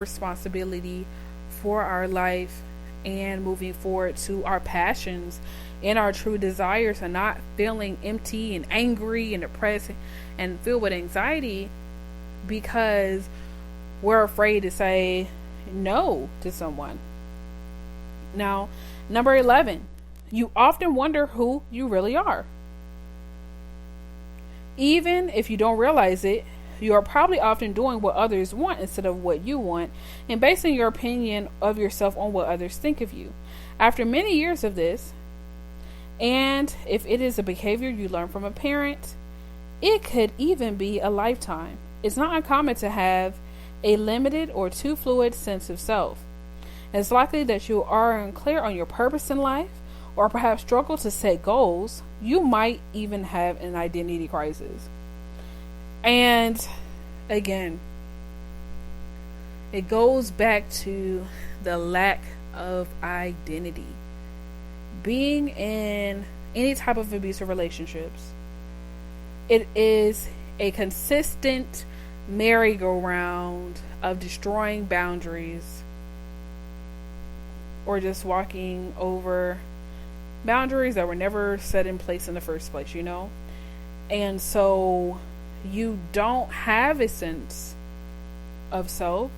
responsibility for our life and moving forward to our passions and our true desires, and not feeling empty and angry and depressed and filled with anxiety because we're afraid to say no to someone. Now, number 11, you often wonder who you really are. Even if you don't realize it, you are probably often doing what others want instead of what you want, and basing your opinion of yourself on what others think of you. After many years of this, and if it is a behavior you learn from a parent, it could even be a lifetime. It's not uncommon to have a limited or too fluid sense of self. It's likely that you are unclear on your purpose in life, or perhaps struggle to set goals. You might even have an identity crisis. And again, it goes back to the lack of identity. Being in any type of abusive relationships, it is a consistent merry-go-round of destroying boundaries, or just walking over boundaries that were never set in place in the first place, you know? And so you don't have a sense of self,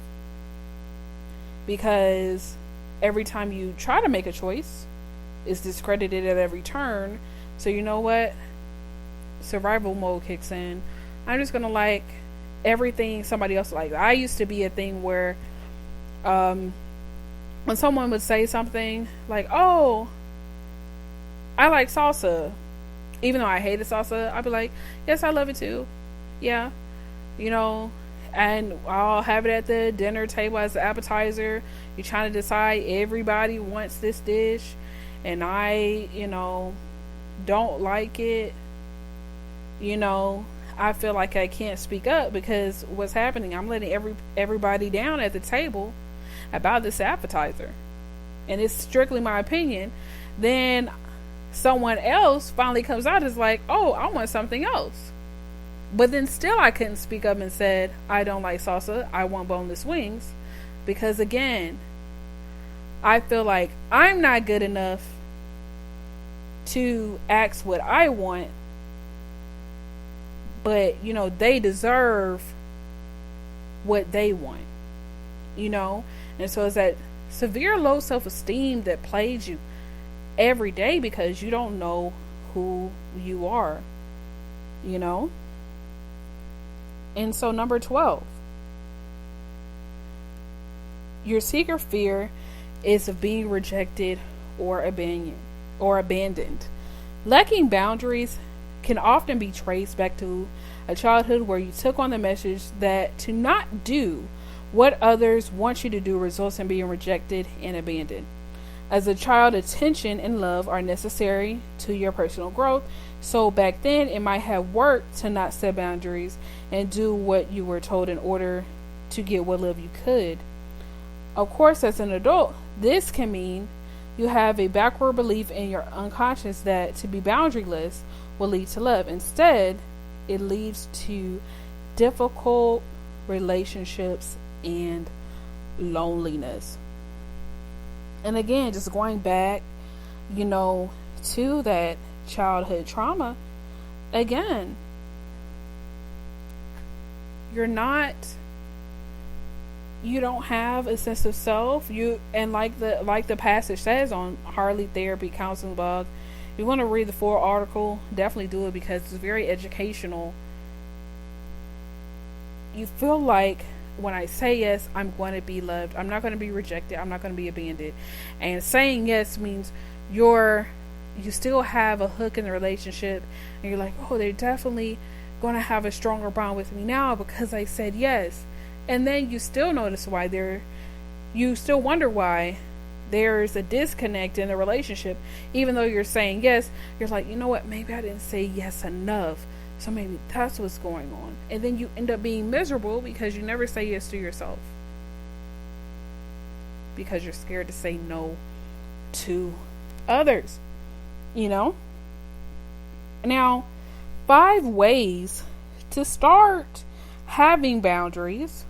because every time you try to make a choice, it's discredited at every turn. So you know what? Survival mode kicks in. I'm just gonna like everything somebody else likes. I used to be a thing where when someone would say something like, oh, I like salsa, even though I hated salsa, I'd be like, yes, I love it too. Yeah, you know, and I'll have it at the dinner table as an appetizer. You're trying to decide everybody wants this dish, and I, don't like it. I feel like I can't speak up because what's happening, I'm letting everybody down at the table about this appetizer, and it's strictly my opinion. Then someone else finally comes out is like, oh, I want something else. But then still I couldn't speak up and said, I don't like salsa, I want boneless wings. Because again, I feel like I'm not good enough to ask what I want. But, they deserve what they want. And so it's that severe low self-esteem that plagues you every day because you don't know who you are. And so number 12, your secret fear is of being rejected or abandoned. Lacking boundaries can often be traced back to a childhood where you took on the message that to not do what others want you to do results in being rejected and abandoned. As a child, attention and love are necessary to your personal growth. So back then, it might have worked to not set boundaries and do what you were told in order to get what love you could. Of course, as an adult, this can mean you have a backward belief in your unconscious that to be boundaryless will lead to love. Instead, it leads to difficult relationships and loneliness. And again, just going back, to that childhood trauma, again, you don't have a sense of self. And like the passage says on Harley Therapy Counseling blog, if you want to read the full article, definitely do it because it's very educational. You feel like, when I say yes, I'm going to be loved. I'm not going to be rejected. I'm not going to be abandoned. And saying yes means you still have a hook in the relationship, and you're like, oh, they're definitely going to have a stronger bond with me now because I said yes. And then you still notice you still wonder why there's a disconnect in the relationship. Even though you're saying yes, you're like, you know what, maybe I didn't say yes enough. So maybe that's what's going on. And then you end up being miserable because you never say yes to yourself. Because you're scared to say no to others. Now, 5 ways to start having boundaries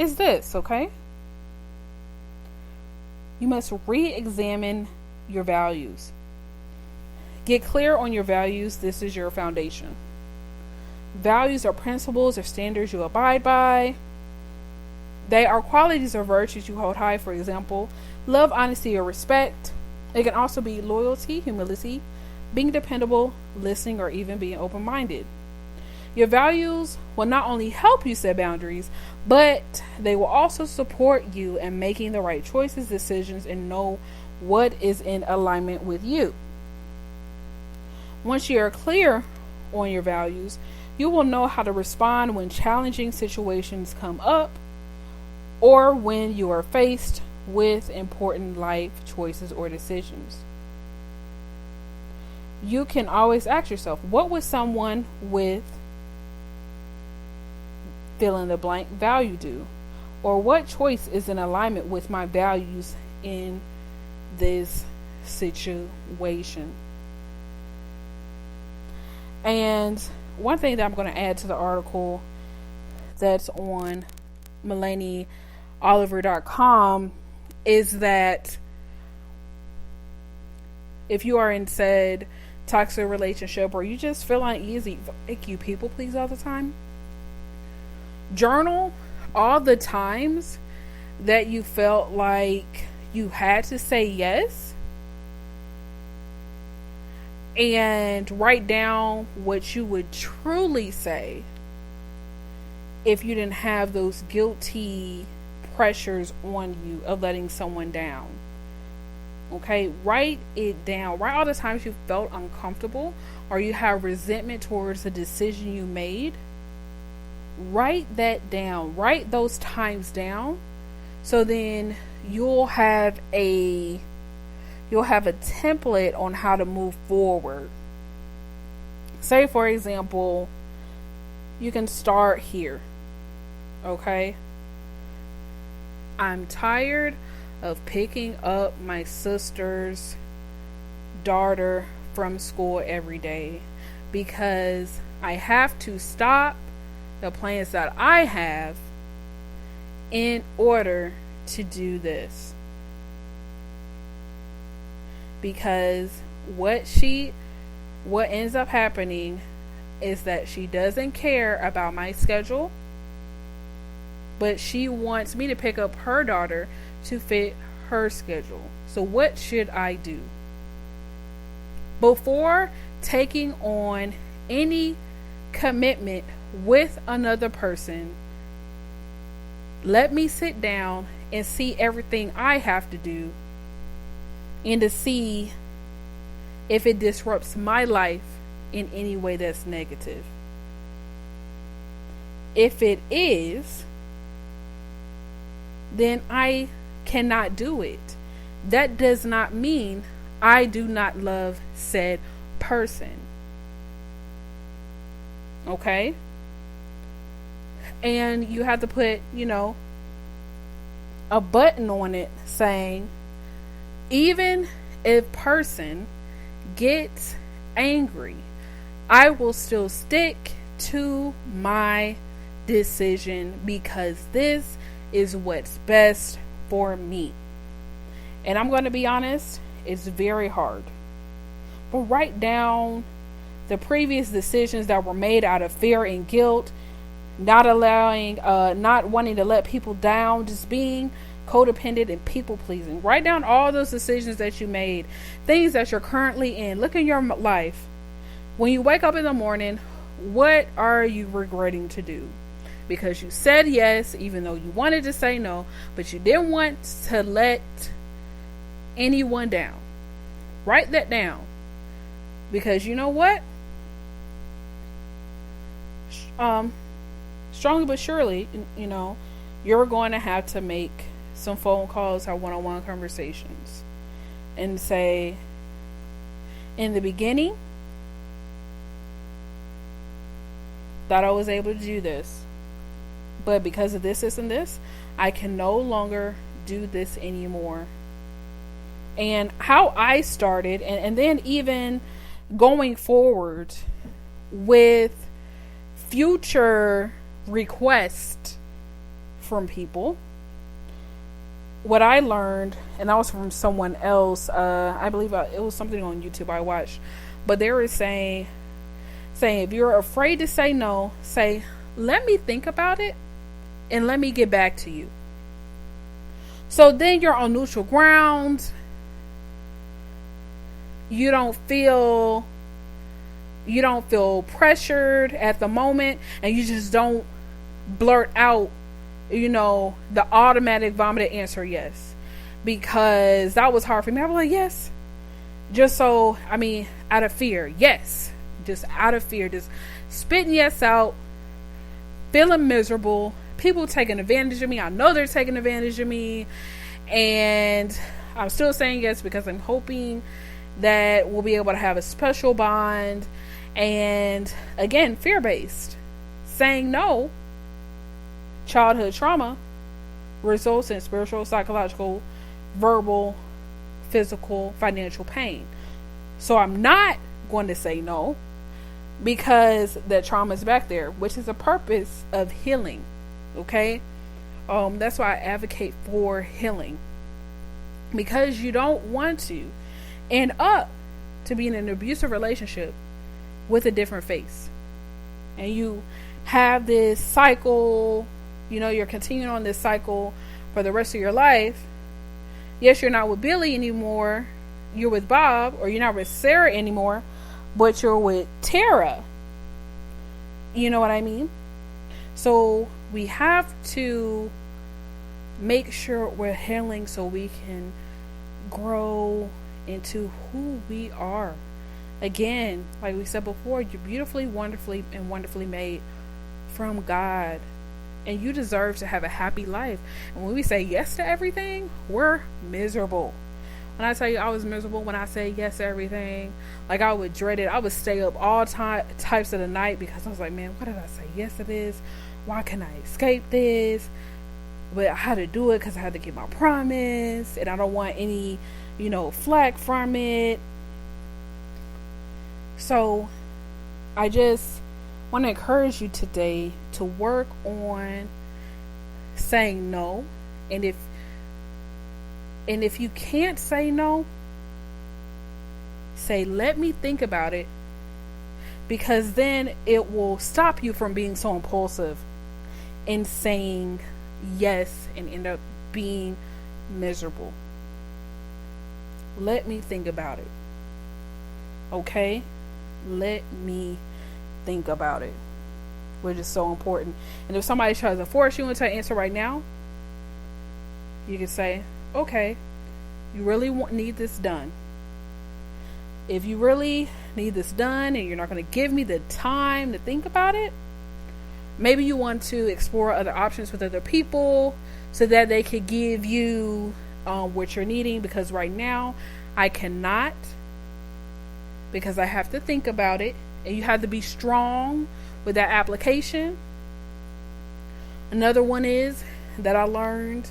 is this, okay? You must re-examine your values. Get clear on your values. This is your foundation. Values are principles or standards you abide by. They are qualities or virtues you hold high. For example, love, honesty, or respect. It can also be loyalty, humility, being dependable, listening, or even being open-minded. Your values will not only help you set boundaries, but they will also support you in making the right choices, decisions, and know what is in alignment with you. Once you are clear on your values, you will know how to respond when challenging situations come up or when you are faced with important life choices or decisions. You can always ask yourself, what would someone with fill in the blank value do? Or what choice is in alignment with my values in this situation? And one thing that I'm going to add to the article that's on MelanieOliver.com is that if you are in said toxic relationship or you just feel uneasy, like you people please all the time, journal all the times that you felt like you had to say yes, and write down what you would truly say if you didn't have those guilty pressures on you of letting someone down. Okay, write it down. Write all the times you felt uncomfortable or you have resentment towards the decision you made. Write that down. Write those times down, so then you'll have a template on how to move forward. Say, for example, you can start here. Okay? I'm tired of picking up my sister's daughter from school every day because I have to stop the plans that I have in order to do this. Because what ends up happening is that she doesn't care about my schedule, but she wants me to pick up her daughter to fit her schedule. So what should I do? Before taking on any commitment with another person, let me sit down and see everything I have to do and to see if it disrupts my life in any way that's negative. If it is, then I cannot do it. That does not mean I do not love said person. Okay? And you have to put, a button on it saying, even if person gets angry, I will still stick to my decision because this is what's best for me. And I'm going to be honest, it's very hard. But write down the previous decisions that were made out of fear and guilt, not wanting to let people down, just being codependent and people pleasing. Write down all those decisions that you made, things that you're currently in. Look in your life. When you wake up in the morning, what are you regretting to do? Because you said yes, even though you wanted to say no, but you didn't want to let anyone down. Write that down. Because you know what? Strongly but surely, you're going to have to make some phone calls or one-on-one conversations and say, in the beginning, thought I was able to do this, but because of this and this, I can no longer do this anymore. And how I started, and then even going forward with future requests from people. What I learned, and that was from someone else, I believe it was something on YouTube I watched, but they were saying if you're afraid to say no, say, let me think about it and let me get back to you. So then you're on neutral ground. You don't feel pressured at the moment, and you just don't blurt out, the automatic vomited answer yes. Because that was hard for me. I was like, yes. Out of fear. Yes. Just out of fear. Just spitting yes out. Feeling miserable. People taking advantage of me. I know they're taking advantage of me. And I'm still saying yes because I'm hoping that we'll be able to have a special bond. And again, fear-based. Saying no, childhood trauma, results in spiritual, psychological, verbal, physical, financial pain. So I'm not going to say no because the trauma is back there, which is a purpose of healing. Okay? That's why I advocate for healing. Because you don't want to end up to be in an abusive relationship with a different face. And you have this cycle, you're continuing on this cycle for the rest of your life. Yes, you're not with Billy anymore. You're with Bob, or you're not with Sarah anymore, but you're with Tara. You know what I mean? So we have to make sure we're healing so we can grow into who we are. Again, like we said before, you're beautifully, wonderfully, and wonderfully made from God. And you deserve to have a happy life. And when we say yes to everything, we're miserable. When I tell you I was miserable when I said yes to everything, like I would dread it. I would stay up all types of the night because I was like, man, why did I say yes to this? Why can I escape this? But I had to do it because I had to keep my promise. And I don't want any, flack from it. So I just want to encourage you today to work on saying no. And if you can't say no, say, let me think about it, because then it will stop you from being so impulsive and saying yes and end up being miserable. Let me think about it. Okay? Let me think about it, which is so important. And if somebody tries to force you into an answer right now, you can say, okay, you really need this done. If you really need this done and you're not going to give me the time to think about it, maybe you want to explore other options with other people so that they could give you what you're needing, because right now I cannot, because I have to think about it. And you have to be strong with that application. Another one is that I learned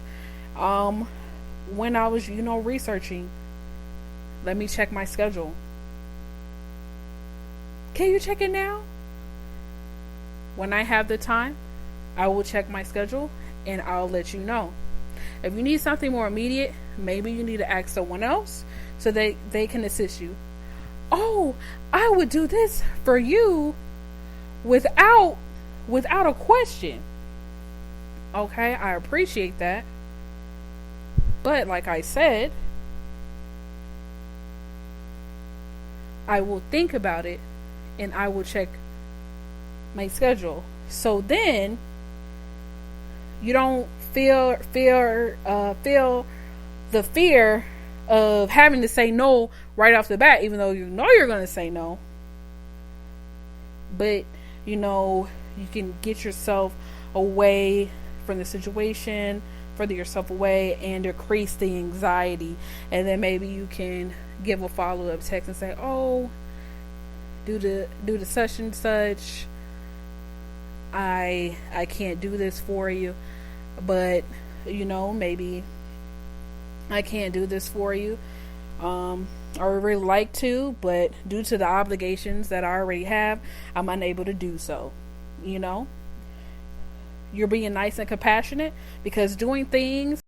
when I was, researching. Let me check my schedule. Can you check it now? When I have the time, I will check my schedule and I'll let you know. If you need something more immediate, maybe you need to ask someone else so they can assist you. Oh, I would do this for you without a question. Okay, I appreciate that. But like I said, I will think about it and I will check my schedule. So then you don't feel the fear of having to say no right off the bat, even though you know you're going to say no. But, you can get yourself away from the situation, further yourself away, and decrease the anxiety. And then maybe you can give a follow-up text and say, oh, due to such and such, I can't do this for you, but maybe I can't do this for you. I would really like to, but due to the obligations that I already have, I'm unable to do so. you're being nice and compassionate, because doing things